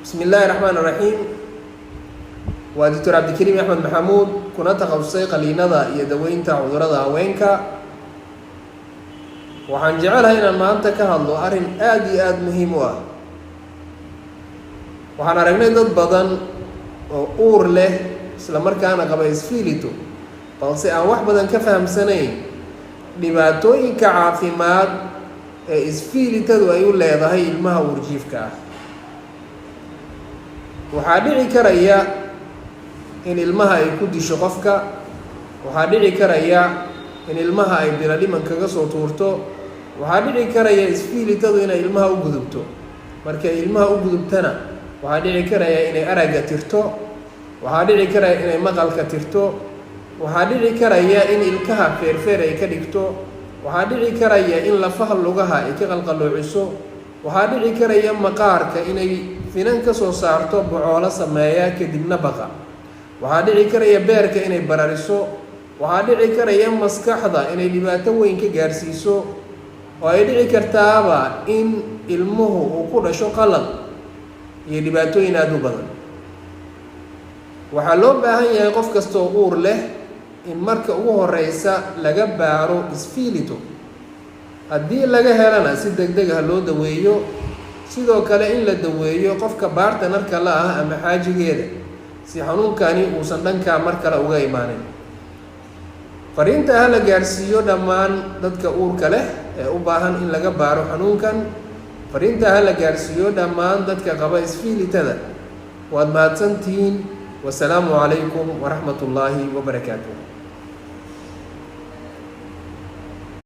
بسم الله الرحمن الرحيم. ودكتور عبد الكريم أحمد محمود كنا تخصصي قلينada iyo daweynta cudurrada haweenka. waxaan jecelahay inaan maanta ka hadlo arrin aad iyo aad muhiim u ah. waxaan aragnay dad badan oo uur leh isla markaana qaba isfiilito balse aan wax badan ka fahamsanayn dhibaatooyinka caafimaad ee isfiilitadu ay u leedahay ilmaha uurjiifka ah. waxaa dhici karaya in ilmaha ay ku disho qofka, waxaa dhici karaya in ilmaha ay bila dhiman kaga soo tuurto, waxaa dhici karaya isfiilitadu inay ilmaha u gudubto. markay ilmaha u gudubtana waxaa dhici karaya inay aragga tirto, waxaa dhici karaya inay maqalka tirto, waxaa dhici karaya in ilkaha feerfeer ay ka dhigto, waxaa dhici karaya in lafaha lugaha ay ka qalqaloociso, waxaa dhici karaya maqaarka inay finan ka soo saarto bocoolo sameeya kadibna baqa, waxaa dhici karaya beerka inay barariso, waxaa dhici karaya maskaxda inay dhibaato weyn ka gaarsiiso, oo ay dhici kartaaba in ilmuhu uu ku dhasho qalal iyo dhibaatooyin aad u badan. waxaa loo baahan yahay qof kasta oo uur leh in marka ugu horeysa laga baaro isfiilito. haddii laga helana si degdeg ah loo daweeyo, sidoo kale in la daweeyo qofka baartanarka la ah ama xaajigeeda si xanuunkani uusan dhankaa mar kale uga imaanin. fariinta ha la gaarsiiyo dhammaan dadka uurka leh ee u baahan in laga baaro xanuunkan. fariinta ha la gaarsiiyo dhammaan dadka qaba isfiilitada. waad mahadsantihiin. wasalaamu calaykum waraxmat ullaahi wabarakaatuh.